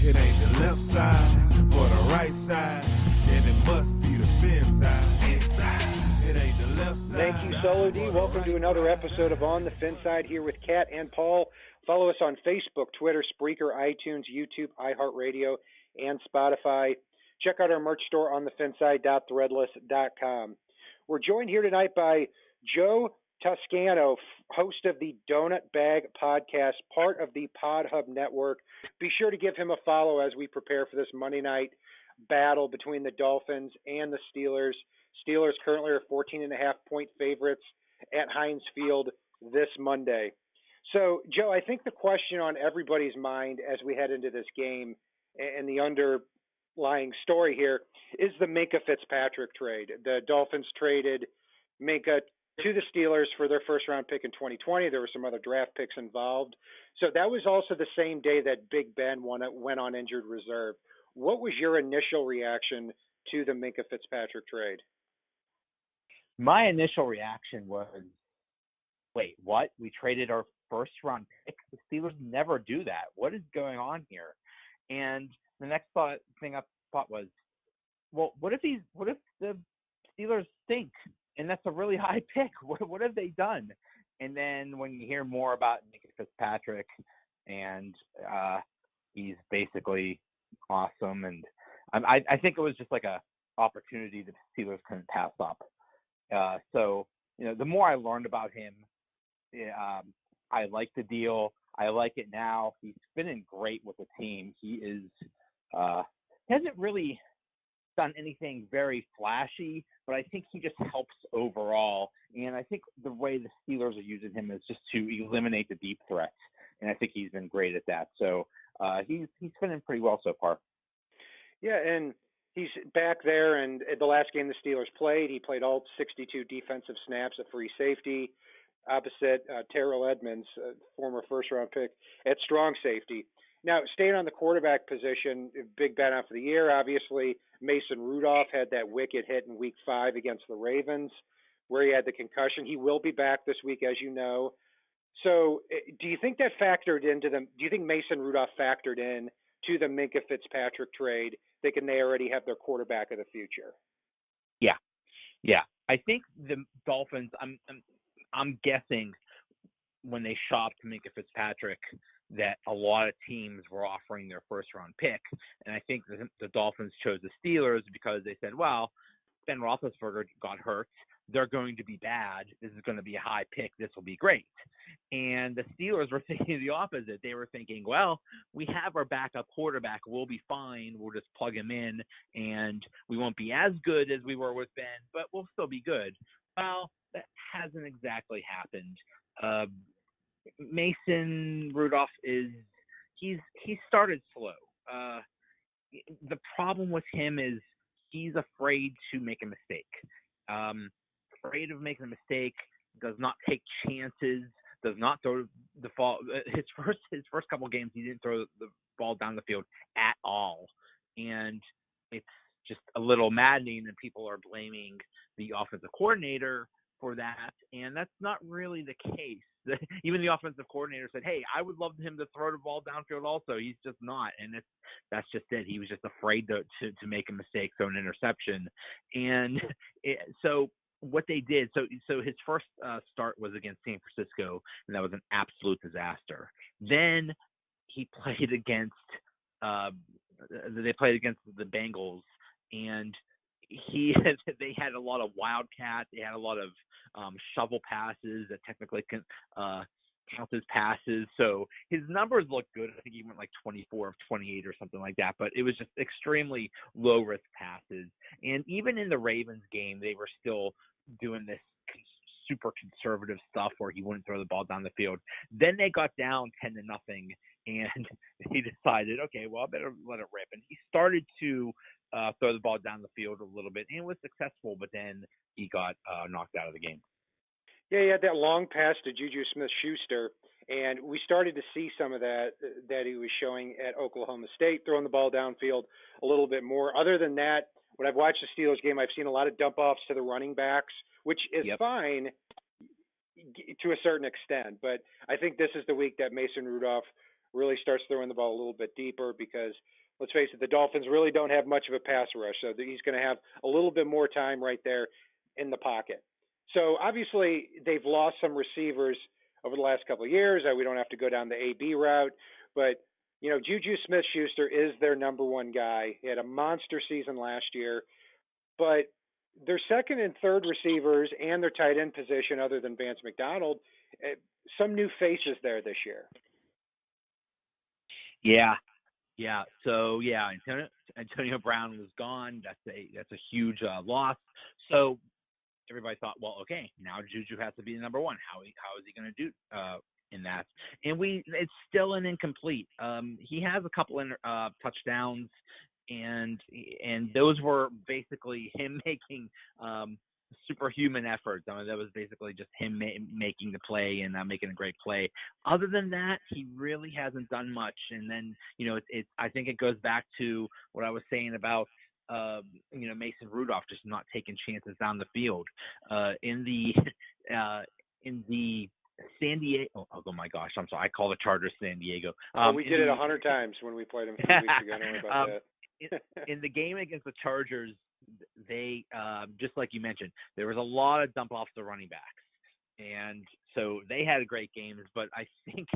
It ain't the left side or the right side, then it must be the fin side. It ain't the left side. Thank you, Solo D. Welcome to another episode of On the Fin Side here with Kat and Paul. Follow us on Facebook, Twitter, Spreaker, iTunes, YouTube, iHeartRadio, and Spotify. Check out our merch store on thefinside.threadless.com. We're joined here tonight by Joe Tosccano, host of the Donut Bag podcast, part of the Pod Hub Network. Be sure to give him a follow as we prepare for this Monday night battle between the Dolphins and the Steelers. Steelers currently are 14.5-point favorites at Heinz Field this Monday. So, Joe, I think the question on everybody's mind as we head into this game and the underlying story here is the Minkah Fitzpatrick trade. The Dolphins traded Minkah to the Steelers for their first-round pick in 2020. There were some other draft picks involved. So that was also the same day that Big Ben went on injured reserve. What was your initial reaction to the Minkah Fitzpatrick trade? My initial reaction was, wait, what? We traded our first-round pick? The Steelers never do that. What is going on here? And the next thing I thought was, well, what if the Steelers stink? And that's a really high pick. What have they done? And then when you hear more about Minkah Fitzpatrick, and he's basically awesome, and I think it was just like a opportunity that the Steelers couldn't pass up. So the more I learned about him, I like the deal. I like it now. He's fitting great with the team. He hasn't really done anything very flashy, but I think he just helps overall. And I think the way the Steelers are using him is just to eliminate the deep threats, and I think he's been great at that. So he's fitting pretty well so far. Yeah, and he's back there, and at the last game the Steelers played, he played all 62 defensive snaps at free safety, opposite Terrell Edmonds, former first-round pick, at strong safety. Now, staying on the quarterback position, Big Ben out for the year, obviously. Mason Rudolph had that wicked hit in Week 5 against the Ravens, where he had the concussion. He will be back this week, as you know. So, do you think that factored into them? Do you think Mason Rudolph factored in to the Minkah Fitzpatrick trade, thinking they already have their quarterback of the future? Yeah. I think the Dolphins. I'm guessing when they shopped Minkah Fitzpatrick that a lot of teams were offering their first-round pick. And I think the Dolphins chose the Steelers because they said, well, Ben Roethlisberger got hurt. They're going to be bad. This is going to be a high pick. This will be great. And the Steelers were thinking the opposite. They were thinking, well, we have our backup quarterback. We'll be fine. We'll just plug him in, and we won't be as good as we were with Ben, but we'll still be good. Well, that hasn't exactly happened. Mason Rudolph he started slow. The problem with him is he's afraid to make a mistake. Afraid of making a mistake, does not take chances, does not throw the ball. His first couple of games, he didn't throw the ball down the field at all, and it's just a little maddening. And people are blaming the offensive coordinator for that, and that's not really the case. Even the offensive coordinator said, hey, I would love him to throw the ball downfield also. He's just not, and that's just it. He was just afraid to make a mistake, throw an interception. And so what they did, so his first start was against San Francisco, and that was an absolute disaster. Then he played against the Bengals, and they had a lot of wildcats. They had a lot of shovel passes that technically count as passes. So his numbers look good. I think he went like 24 of 28 or something like that. But it was just extremely low-risk passes. And even in the Ravens game, they were still doing this super conservative stuff where he wouldn't throw the ball down the field. Then they got down 10-0, and he decided, okay, well, I better let it rip. And he started to throw the ball down the field a little bit and was successful, but then he got knocked out of the game. Yeah, he had that long pass to Juju Smith-Schuster, and we started to see some of that he was showing at Oklahoma State, throwing the ball downfield a little bit more. Other than that, when I've watched the Steelers game, I've seen a lot of dump-offs to the running backs, which is fine to a certain extent. But I think this is the week that Mason Rudolph really starts throwing the ball a little bit deeper because, let's face it, the Dolphins really don't have much of a pass rush. So he's going to have a little bit more time right there in the pocket. So obviously they've lost some receivers over the last couple of years. We don't have to go down the AB route, but Juju Smith-Schuster is their number one guy. He had a monster season last year, but their second and third receivers and their tight end position, other than Vance McDonald, some new faces there this year. Yeah. So Antonio Brown was gone. That's a huge loss. So everybody thought, well, okay, now Juju has to be the number one. How is he going to do in that? And it's still an incomplete. He has a couple touchdowns, and those were basically him making superhuman efforts. I mean, that was basically just him making the play and making a great play. Other than that, he really hasn't done much. And then I think it goes back to what I was saying about Mason Rudolph just not taking chances down the field. In the San Diego. Oh my gosh, I'm sorry. I call the Chargers San Diego. We did it 100 times when we played them 3 weeks ago. Don't worry about that. In the game against the Chargers, they just like you mentioned, there was a lot of dump offs to running backs. And so they had great games, but I think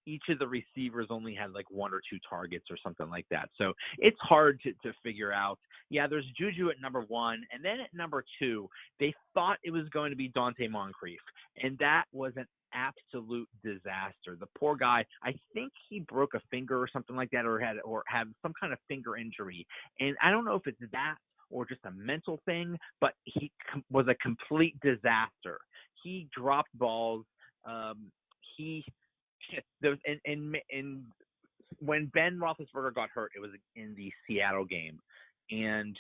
each of the receivers only had like 1 or 2 targets or something like that. So it's hard to figure out. Yeah, there's Juju at number 1, and then at number 2, they thought it was going to be Dante Moncrief, and that was an absolute disaster. The poor guy, I think he broke a finger or something like that, or had some kind of finger injury. And I don't know if it's that or just a mental thing, but he was a complete disaster. He dropped balls. And when Ben Roethlisberger got hurt, it was in the Seattle game, and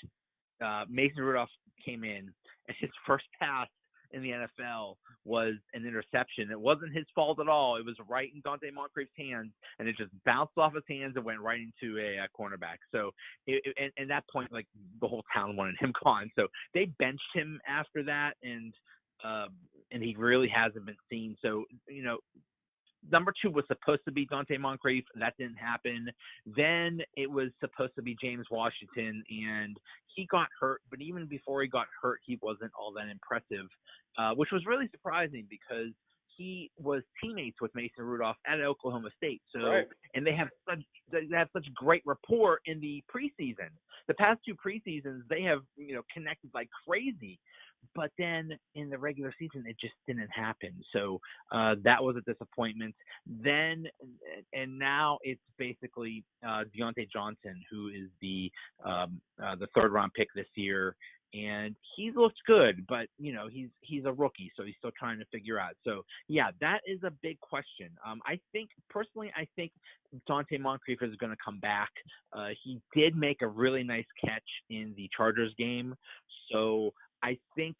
Mason Rudolph came in, and his first pass in the NFL was an interception. It wasn't his fault at all. It was right in Dante Moncrief's hands, and it just bounced off his hands and went right into a cornerback. So, at that point, like the whole town wanted him gone. So they benched him after that, and he really hasn't been seen. So, number 2 was supposed to be Dante Moncrief. That didn't happen. Then it was supposed to be James Washington, and he got hurt. But even before he got hurt, he wasn't all that impressive, which was really surprising because he was teammates with Mason Rudolph at Oklahoma State. So, right. And they have such great rapport in the preseason. The past 2 preseasons, they have connected like crazy. But then in the regular season, it just didn't happen. So that was a disappointment. Then and now it's basically Deontay Johnson, who is the 3rd round pick this year, and he's looked good, but he's a rookie, so he's still trying to figure out. So yeah, that is a big question. I think Dante Moncrief is going to come back. He did make a really nice catch in the Chargers game, so I think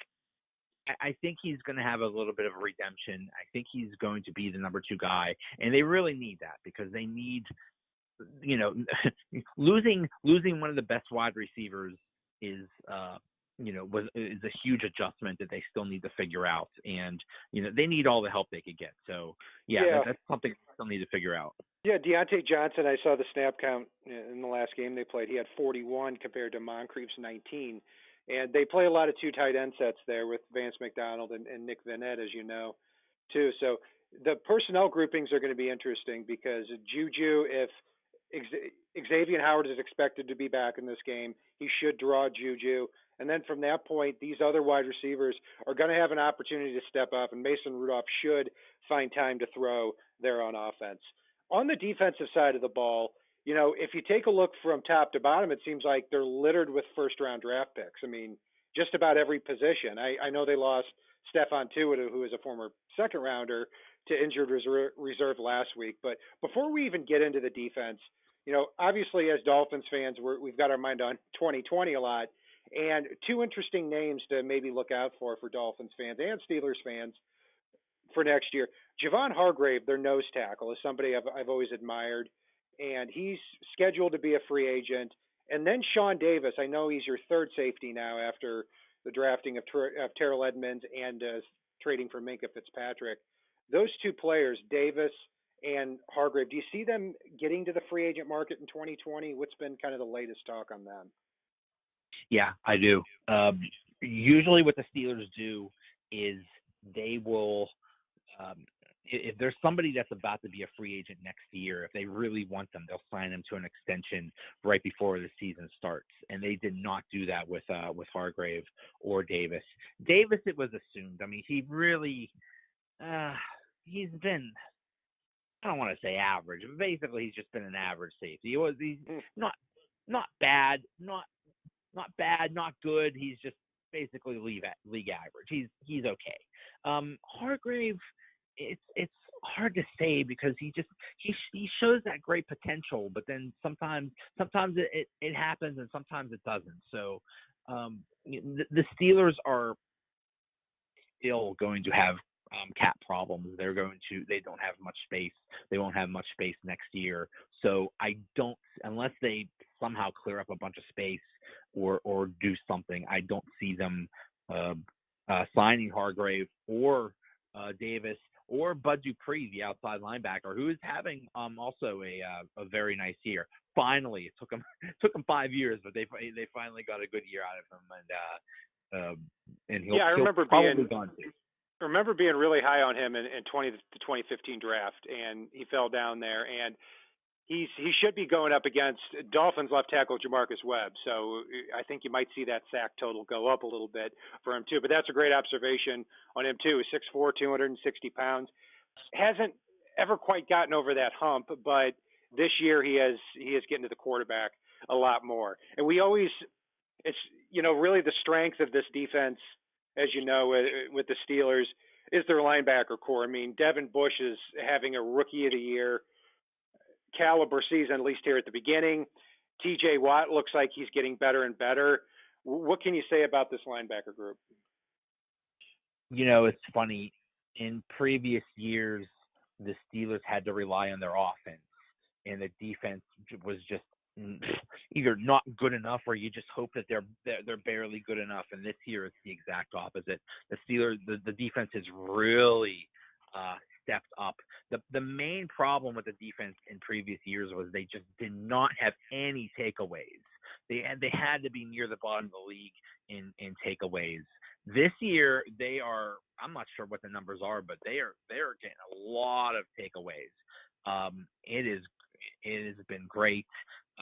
he's going to have a little bit of a redemption. I think he's going to be the number 2 guy, and they really need that because they need, losing one of the best wide receivers is a huge adjustment that they still need to figure out, and they need all the help they could get. So that's something they still need to figure out. Yeah, Deontay Johnson, I saw the snap count in the last game they played. He had 41 compared to Moncrief's 19. And they play a lot of 2 tight end sets there with Vance McDonald and Nick Vannett, as you know, too. So the personnel groupings are going to be interesting because Juju, if Xavier Howard is expected to be back in this game, he should draw Juju. And then from that point, these other wide receivers are going to have an opportunity to step up, and Mason Rudolph should find time to throw there on offense. On the defensive side of the ball, if you take a look from top to bottom, it seems like they're littered with first-round draft picks. I mean, just about every position. I know they lost Stephon Tuitt, who is a former second-rounder, to injured reserve last week. But before we even get into the defense, obviously as Dolphins fans, we've got our mind on 2020 a lot. And 2 interesting names to maybe look out for Dolphins fans and Steelers fans for next year. Javon Hargrave, their nose tackle, is somebody I've always admired. And he's scheduled to be a free agent. And then Sean Davis, I know he's your 3rd safety now after the drafting of Terrell Edmonds and trading for Minkah Fitzpatrick. Those 2 players, Davis and Hargrave. Do you see them getting to the free agent market in 2020? What's been kind of the latest talk on them? Yeah, I do. Usually what the Steelers do is they will, if there's somebody that's about to be a free agent next year, if they really want them, they'll sign them to an extension right before the season starts. And they did not do that with Hargrave or Davis. Davis, it was assumed. I mean, he really, he's been, I don't want to say average, but basically he's just been an average safety. He's not bad, not bad, not good. He's just basically league average. He's okay. Hargrave, it's hard to say because he shows that great potential, but then sometimes it happens and sometimes it doesn't. So the Steelers are still going to have cap problems. They don't have much space. They won't have much space next year. So unless they somehow clear up a bunch of space or do something, I don't see them signing Hargrave or Davis or Bud Dupree, the outside linebacker, who is having also a very nice year. Finally, it took him 5 years, but they finally got a good year out of him, and he'll probably gone too. I remember being really high on him in the 2015 draft, and he fell down there. And he should be going up against Dolphins left tackle Jamarcus Webb. So I think you might see that sack total go up a little bit for him too. But that's a great observation on him too. He's 6'4", 260 pounds. Hasn't ever quite gotten over that hump, but this year he is getting to the quarterback a lot more. And it's really the strength of this defense, as you know, with the Steelers, is their linebacker core. I mean, Devin Bush is having a rookie of the year caliber season, at least here at the beginning. TJ Watt looks like he's getting better and better. What can you say about this linebacker group? It's funny. In previous years, the Steelers had to rely on their offense, and the defense was just either not good enough or you just hope that they're barely good enough. And this year it's the exact opposite. The Steelers, the defense has really stepped up. The main problem with the defense in previous years was they just did not have any takeaways. They had to be near the bottom of the league in takeaways. This year they are, I'm not sure what the numbers are, but they are getting a lot of takeaways. It has been great.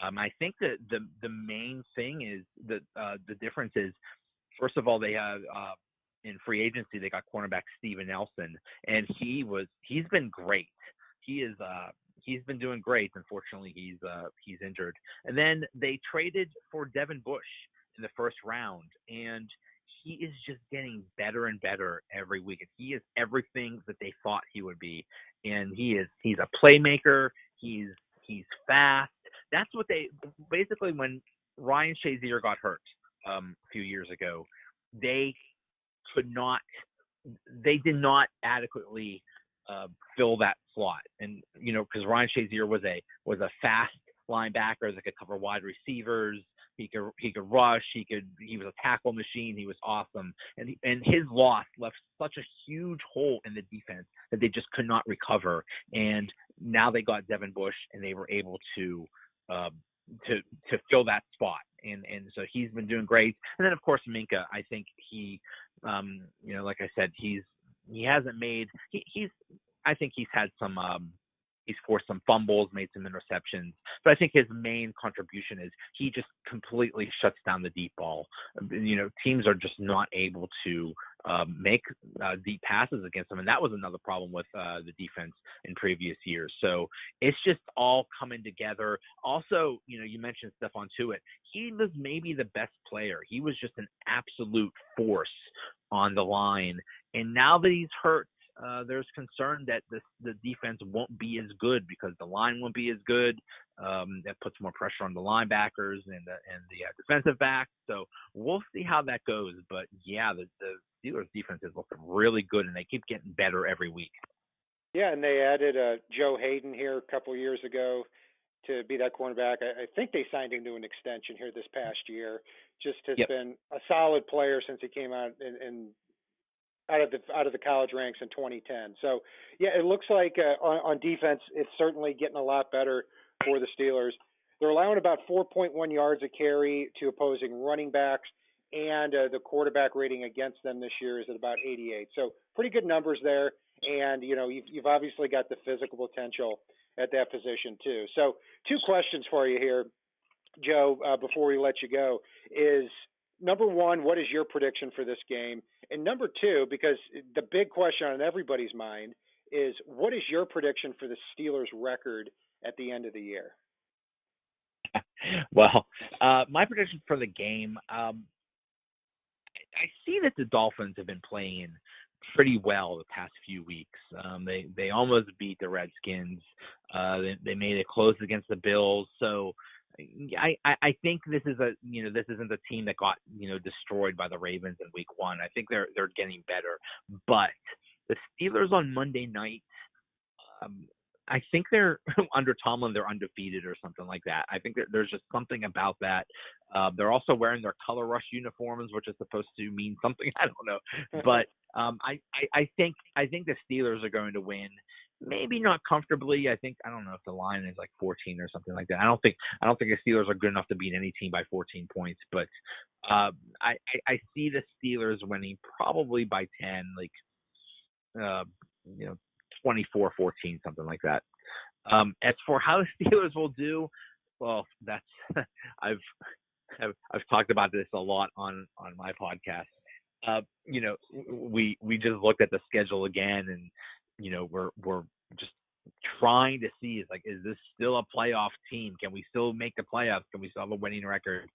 I think that the main thing is that the difference is, first of all, they have in free agency they got cornerback Steven Nelson, and he's been great. He's been doing great. Unfortunately, he's injured. And then they traded for Devin Bush in the first round, and he is just getting better and better every week. He is everything that they thought he would be, and he's a playmaker. He's fast. That's what they basically, when Ryan Shazier got hurt a few years ago, they did not adequately fill that slot. And because Ryan Shazier was a fast linebacker that could cover wide receivers. He could rush. He was a tackle machine. He was awesome. And his loss left such a huge hole in the defense that they just could not recover. And now they got Devin Bush, and they were able to fill that spot. And so he's been doing great. And then of course Minkah, I think he, like I said, I think he's had some. He's forced some fumbles, made some interceptions, but I think his main contribution is he just completely shuts down the deep ball. Teams are just not able to make deep passes against him, and that was another problem with the defense in previous years. So it's just all coming together. Also, you mentioned Stephon Tuitt. He was maybe the best player. He was just an absolute force on the line, and now that he's hurt, there's concern that the defense won't be as good because the line won't be as good. That puts more pressure on the linebackers and the defensive backs. So we'll see how that goes. But yeah, the Steelers defense is looking really good, and they keep getting better every week. Yeah, and they added Joe Hayden here a couple years ago to be that cornerback. I think they signed him to an extension here this past year. Just has been a solid player since he came out in out of the college ranks in 2010. So yeah, it looks like on defense, it's certainly getting a lot better for the Steelers. They're allowing about 4.1 yards a carry to opposing running backs, and the quarterback rating against them this year is at about 88. So pretty good numbers there. And you've obviously got the physical potential at that position too. So two questions for you here, Joe, before we let you go, is number one, what is your prediction for this game? And number two, because the big question on everybody's mind is, what is your prediction for the Steelers' record at the end of the year? Well, my prediction for the game, I see that the Dolphins have been playing pretty well the past few weeks. They almost beat the Redskins. They made it close against the Bills. So I think this isn't a team that got destroyed by the Ravens in Week 1. I think they're getting better. But the Steelers on Monday night, I think they're under Tomlin, they're undefeated or something like that. I think that there's just something about that. They're also wearing their Color Rush uniforms, which is supposed to mean something. I don't know, but I think the Steelers are going to win. Maybe not comfortably. I don't know if the line is like 14 or something like that. I don't think the Steelers are good enough to beat any team by 14 points. But I see the Steelers winning probably by 10, 24-14, something like that. As for how the Steelers will do, well, that's I've talked about this a lot on my podcast. We just looked at the schedule again, and we're just trying to see is this still a playoff team? Can we still make the playoffs? Can we still have a winning record?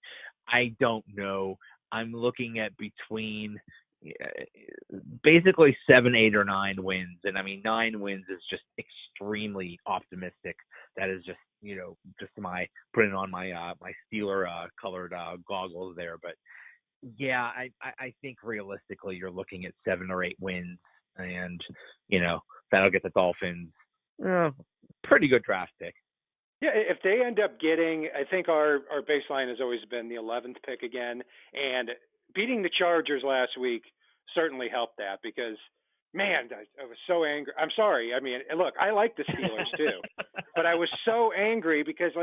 I don't know. I'm looking at between basically 7, 8, or 9 wins. And 9 wins is just extremely optimistic. That is just, just my putting on my Steeler colored goggles there. But yeah, I think realistically you're looking at 7 or 8 wins, and that'll get the Dolphins pretty good draft pick. Yeah, if they end up getting, I think our baseline has always been the 11th pick again, and beating the Chargers last week certainly helped that, because, man, I was so angry. I'm sorry. Look, I like the Steelers too, but I was so angry because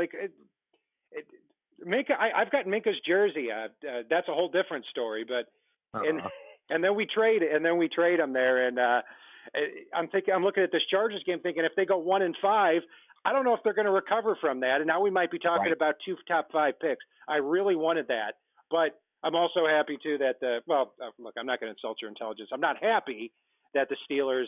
Minkah. I've got Minkah's jersey. That's a whole different story. But and then we trade him there, and I'm looking at this Chargers game thinking if they go 1-5. I don't know if they're going to recover from that, and now we might be talking about 2 top 5 picks. I really wanted that, but I'm also happy too that look, I'm not going to insult your intelligence. I'm not happy that the Steelers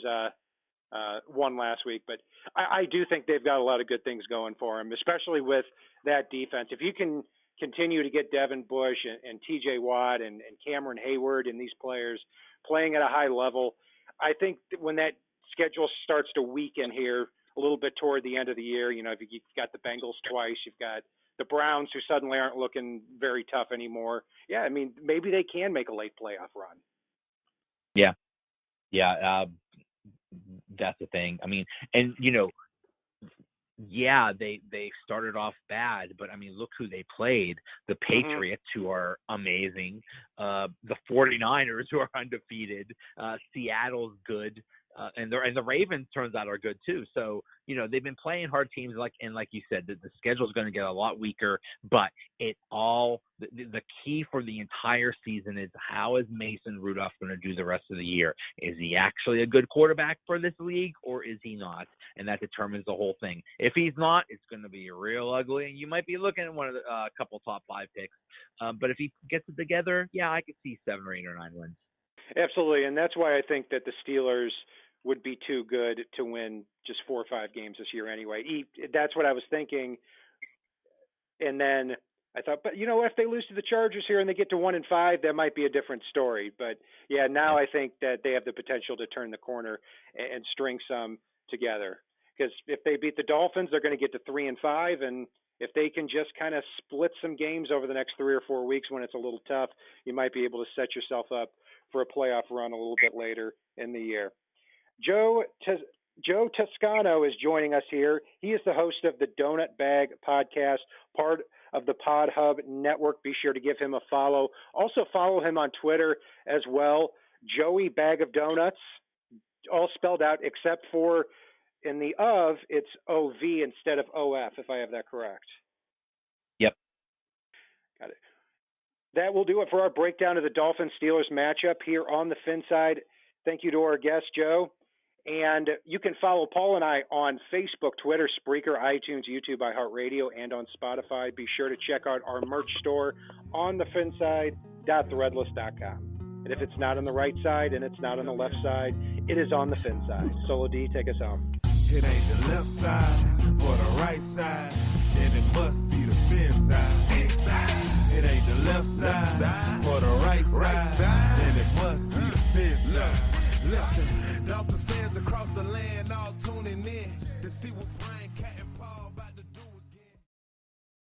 won last week, but I do think they've got a lot of good things going for them, especially with that defense. If you can continue to get Devin Bush and T.J. Watt and Cameron Hayward and these players playing at a high level, I think that when that schedule starts to weaken here a little bit toward the end of the year, you've got the Bengals twice, you've got the Browns, who suddenly aren't looking very tough anymore. Yeah, maybe they can make a late playoff run. Yeah, that's the thing. They started off bad, but look who they played. The Patriots, who are amazing. The 49ers, who are undefeated. Seattle's good. And the Ravens, turns out, are good too. So they've been playing hard teams, like you said, the schedule is going to get a lot weaker. But the key for the entire season is, how is Mason Rudolph going to do the rest of the year? Is he actually a good quarterback for this league, or is he not? And that determines the whole thing. If he's not, it's going to be real ugly, and you might be looking at one of the couple top 5 picks. But if he gets it together, yeah, I could see 7 or 8 or 9 wins. Absolutely, and that's why I think that the Steelers would be too good to win just 4 or 5 games this year anyway. That's what I was thinking. And then I thought, but if they lose to the Chargers here and they get to 1-5, that might be a different story. But yeah, now I think that they have the potential to turn the corner and string some together. Because if they beat the Dolphins, they're going to get to 3-5, and if they can just kind of split some games over the next 3 or 4 weeks when it's a little tough, you might be able to set yourself up for a playoff run a little bit later in the year. Joe Tosccano is joining us here. He is the host of the Donut Bag podcast, part of the Pod Hub Network. Be sure to give him a follow. Also follow him on Twitter as well. Joey Bag of Donuts, all spelled out except for in the of, it's OV instead of OF, if I have that correct. Yep. Got it. That will do it for our breakdown of the Dolphins-Steelers matchup here on the Fin Side. Thank you to our guest, Joe. And you can follow Paul and I on Facebook, Twitter, Spreaker, iTunes, YouTube, iHeartRadio, and on Spotify. Be sure to check out our merch store on thefinside.threadless.com. And if it's not on the right side and it's not on the left side, it is on the Fin Side. Solo D, take us home. It ain't the left side or the right side, then it must be the Fin side. It ain't the left side or the right side, then it must be the Fin side. Listen, Dolphins fans across the land all tuning in to see what Brian, Cat, and Paul about to do.